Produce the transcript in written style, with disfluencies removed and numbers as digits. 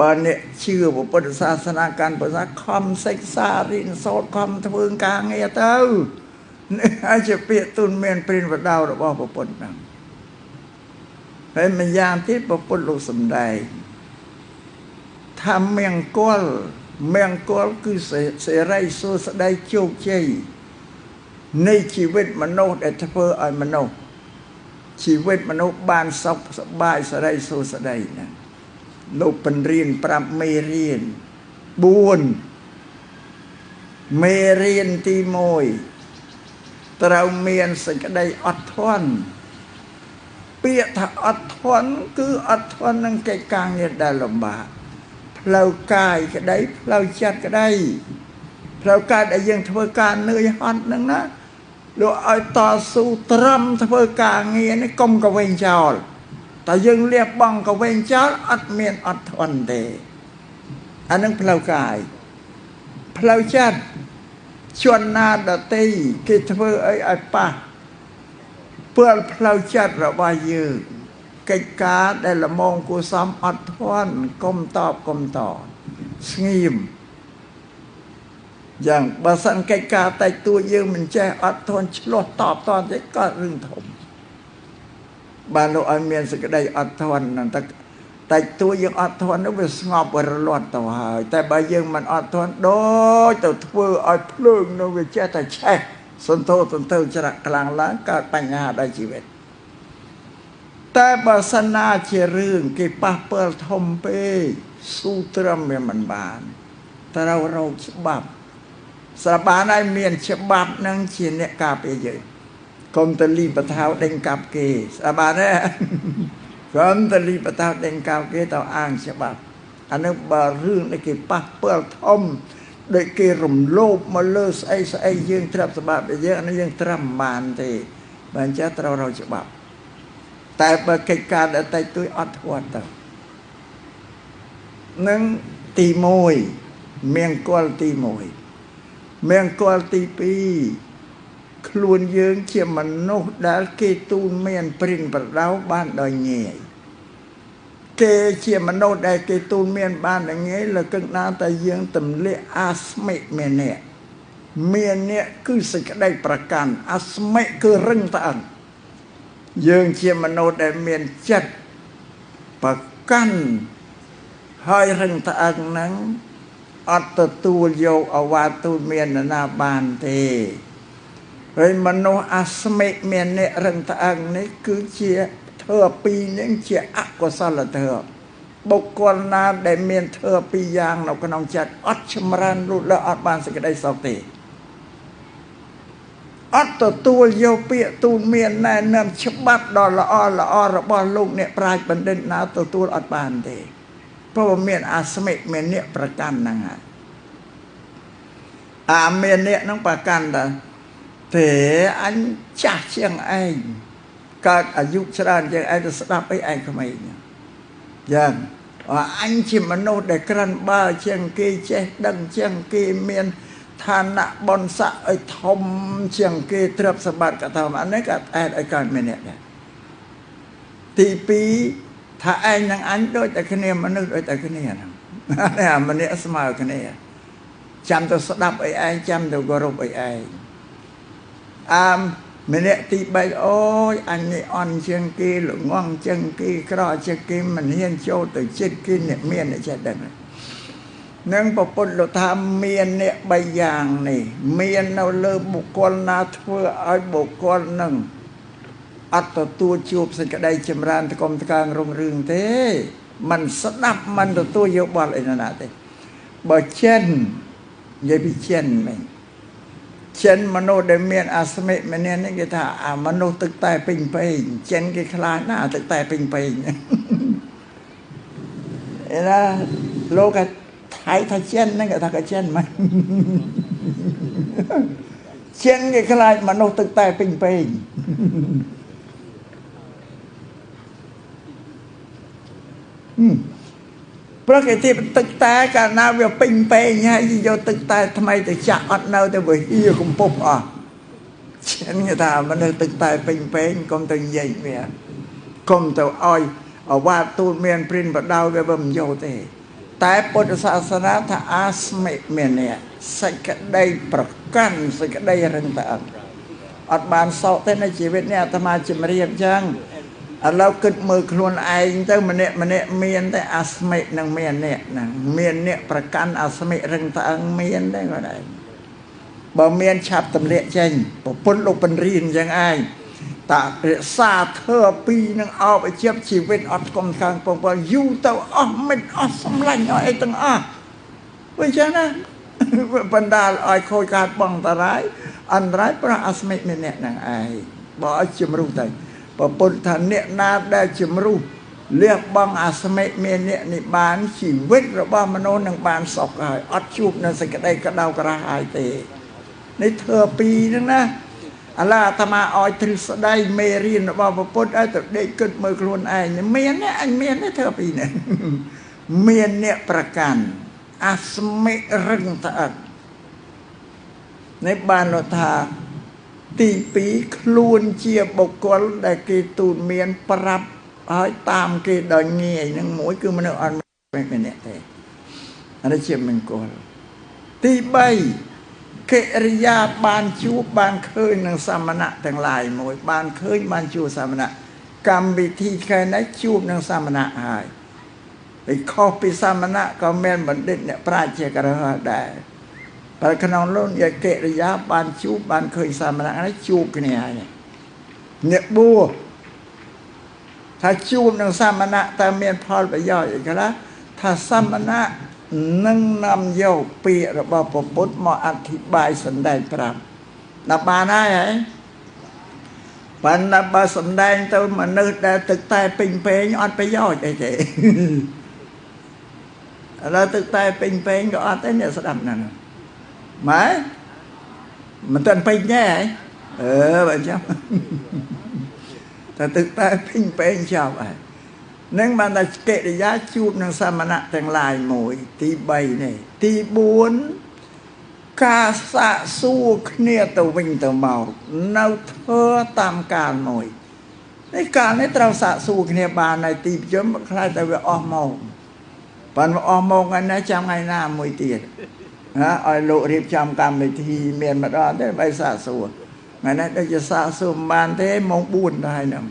បើអ្នកជឿពុទ្ធសាសនាកាន់ភាសាខំសិក្សារៀនសូត្រខំធ្វើការងារទៅហើយជាពាក្យទូនមានព្រានបដៅរបស់ពុទ្ធហ្នឹងហើយម្យ៉ាងទៀតពុទ្ធលោកសំដែងថាមង្គលគឺសេរីសួស្តីជោគជ័យនៃជីវិតមនុស្សដែលធ្វើឲ្យមនុស្សជីវិតមនុស្សបានសុខសប្បាយសេរីសួស្តីណាលោកបញ្រៀនប្រាប់មេរៀន4មេរៀនទី1ត្រូវមានសេចក្តីអត់ធន់ពាក្យថាអត់ធន់គឺអត់ធន់នឹងកិច្ចការងារដែលលំបាកផ្លូវកាយក្តីផ្លូវចិត្តក្តីផ្លូវកាយដែលយើងធ្វើការនឿយហត់ហ្នឹងណាលោកឲ្យតស៊ូត្រឹមធ្វើការងារនេះកុំកវែងចោលតែយើងលះបង់កវែងចោលអត់មានអត់ធន់ទេអានឹងផ្លូវកាយផ្លូវចិត្តជនណាដតីគេធ្វើអីឲ្យប៉ះព្រួលផ្លូវចិត្តរបស់យើងកិច្ចការដែលល្មងគួរសមអត់ធន់កុំតបស្ងៀមយ៉ាងបើសិនកិច្ចការតែតួយើងមិនចេះអត់ធន់ឆ្លោះតបតទេក៏រឿងធំបានលោកឲ្យមានសេចក្តីអត់ធន់ហ្នឹងតែតួយើងអត់ធន់នោះវាស្ងប់រលត់ទៅហើយតែបើយើងមិនអត់ធន់ដូចទៅធ្វើឲ្យភ្លើងនោះវាចេះតែឆេះសន្ធោសន្ធើច្រាក់ខ្លាំងឡើងកើតបញ្ហាដល់ជីវិតតែបើសិនណាជារឿងគេប៉ះពាល់ធំពេកស៊ូត្រឹមវាមិនបានត្រូវរកច្បាប់ស្រាប់បានហើយមានច្បាប់នឹងជាអ្នកការពារយើងកុំតលីបថៅដេញកាប់គេស្រាប់បានទេកុំតលីបថៅដេញកាប់គេទៅអាងច្បាប់អានោះបើរឿងនេះគេប៉ះពាល់ធំដូចគេរំលោភមកលើស្អីយើងត្រាប់សម្បត្តិយើងអានេះយើងត្រឹមបានទេបើអញ្ចឹងត្រូវរកច្បាប់តែបើកិច្ចការដែលតែទួយអត់ធន់ទៅនឹងទី1មង្គលទី1មង្គលទី2ខ្លួនយើងជាមនុស្សដែលគេទូនមានព្រិនប្រដៅបានដោយងាយគេជាមនុស្សដែលគេទូនមានបានដោយងាយលើកឹកណាតែយើងទម្លាក់អាស្មិមេនៈមានៈគឺសេចក្តីប្រកាន់អាស្មិគឺរឹងត្អឹងយើងជាមនុស្សដែលមានចិត្តប្រកាន់ហើយរឹងត្អឹងហ្នឹងអត់ទទួលយកអវាទូនមានណាបានទេហើយមនុស្សអាស្មិមានៈរឹងត្អឹងនេះគឺជាធ្វើពីរនេះជាអកុសលធម៌បុគ្គលណាដែលមានធ្វើពីរយ៉ាងនៅក្នុងចិត្តអត់ចម្រើនលូតលាស់អត់បានសេចក្តីសុខទេអត់ទទួលយកពាក្យទូនមានណែនាំច្បាប់ដ៏ល្អរបស់លោកអ្នកប្រាជ្ញបណ្ឌិតណាទទួលអត់បានទេព្រោះមានអាស្មិមានៈប្រកាន់ហ្នឹងហើយអាមានៈហ្នឹងប្រកាន់ដែរទេអញចាស់ជាងឯងកើតអាយុច្រើនជាងឯងទៅស្ដាប់អីឯងក្មេងយ៉ាងអញជាមនុស្សដែលក្រិនបើជាងគេចេះដឹងជាងគេមានឋានៈបុណ្យស័ក្តិឲ្យធំជាងគេទ្រព្យសម្បត្តិក៏ធំអានេះក៏អែតឲ្យកើតមានអ្នកដែរទី2ថាឯងនឹងអញដូចតែគ្នាមនុស្សដូចតែគ្នាហ្នឹងអាម្នាក់ស្មើគ្នាចាំទៅស្ដាប់អីឯងចាំទៅគោរពអីឯងម្នាក់ទី3អូយអញនេះអន់ជាងគេល្ងងជាងគេក្រជាងគេមិនហ៊ានចូលទៅចិត្តគេអ្នកមានអ្នកចេះដឹងនឹងប្រពុតលោកថាមានអ្នក3យ៉ាងនេះមាននៅលើបុគ្គលណាធ្វើឲ្យបុគ្គលនឹងអត់ទទួលជួបសេចក្តីចម្រើនតកុំតកាងរុងរឿងទេมันស្ដាប់มันទទួលយកបល់អីណាទេបើចិននិយាយពីចិនមែនចិនមនុស្សដែលមានអាស្មិម្នាក់នេះគេថាអាមនុស្សទឹកតែពេញពេញចិនគេខ្លាចណាស់ទឹកតែពេញពេញអីណាលោកថៃថាចិនហ្នឹងគេថាក៏ចិនមិនចិនគេខ្លាចមនុស្សទឹកតែពេញពេញព្រោះគេទីទឹកតែកាលណាវាពេញពេញហើយយកទឹកតែថ្មីទៅចាក់អត់នៅទៅវាហៀកំពុះអស់ចិនគេថាមនុស្សទឹកតែពេញពេញកុំទៅនិយាយវាកុំទៅឲ្យអវាទូលមានព្រិនបដៅវាមិនយកទេ แต่พุทธศาสนาถ้าอาสมิเมียเนี่ยสักได้ประกันสักได้เรื่องต่างอัตบานสอบแต่ในชีวิตเนี่ยอาตมาจะมาเรียบจังเราเกิดมือคลวนไอ้เจ้ามันเนี่ยเมียนแต่อาสมินังเมียนเนี่ยนังเมียนเนี่ยประกันอาสมิเรื่องต่างเมียนได้ก็ได้บ่เมียนชับตำเละเจงบ่พ้นลงเป็นรีนยังไงแต่ซาเธอปีนึงเอาไปเทียบชีวิตอดกองกลางปองปองอยู่แต่ไม่สำลังไอ้ตั้งไม่ใช่นะบรรดาไอ้โคยการบังตรายอันร้ายประอาสมิเนี่ยนางไอ้บ่จิมรู้แต่พอปุถะเนี่ยนาได้จิมรู้เรียกบังอาสมิเนี่ยนี่บานชีวิตระบ้ามโนนังบานสอกหายอัดชูบนั่นสิกระไดกระดาวกระหายเตในเธอปีนึงนะอัลลาธรรมาออยทริสได้เมรีนว่าพระพุทธไอ้แต่ได้เกิดมือครูนไอ้เนี่ยเมียนเนี่ยไอ้เมียนเนี่ยเธอปีเนี่ยเมียนเนี่ยประกันอาสมิรึงตะในบ้านเราทาตีปีครูนเจียบกลได้กีตูนเมียนปรับอ้อยตามกีดอยเงี้ยนังหมวยคือมันอ่อนไม่เนี่ยแต่อันนี้เจียบมันกลตีใบเกริยาบานชูบานเคยนังสามณะทั้งหลายมวยบานเคยบานชูสามณะกรรมวิธีใครนั้นชูนังสามณะหายไปข้อปิสามณะก็แม่นบัณฑิตเนี่ยปราชญ์กระหาได้ปรขนองล้นอย่าเกริยาบานชูบานเคยสามณะนั้นชูกันเนี่ยบัวถ้าชูนังสามณะแต่เมียนพอไปย่อยอีกแล้วถ้าสามณะนั่งนำโยเปียระบอบพุทธมาอธิบายสันได้ปรับนับบาได้ไหมปันนับบาสันได้ตัวมันนึกได้ตึกใต้ปิงเพงอัดไปย่อยเฉยๆแล้วตึกใต้ปิงเพงก็อัดได้เนี่ยสดับนั่นไหมมันต้นปิงแย่แบบนี้แต่ตึกใต้ปิงเพงชอบไอ้นั่งมาในเกริยาชูบนังสามณะแต่งลายมวยตีใบเนี่ยตีบุญกาสะสู้เนี่ยตัววิ่งตัวเมาเนาเธอตามการมวยในการในเราสะสู้เนี่ยบานในตีเยอะคล้ายแต่ว่าอ้อมมองปันว่าอ้อมมองกันนะจำไงหน้ามวยเตียนฮะไอ้โลรีบจำกรรมไปทีเมียนมาได้ไปสะสู้งั้นนะเราจะสะสู้บานเท่มองบุญได้นะ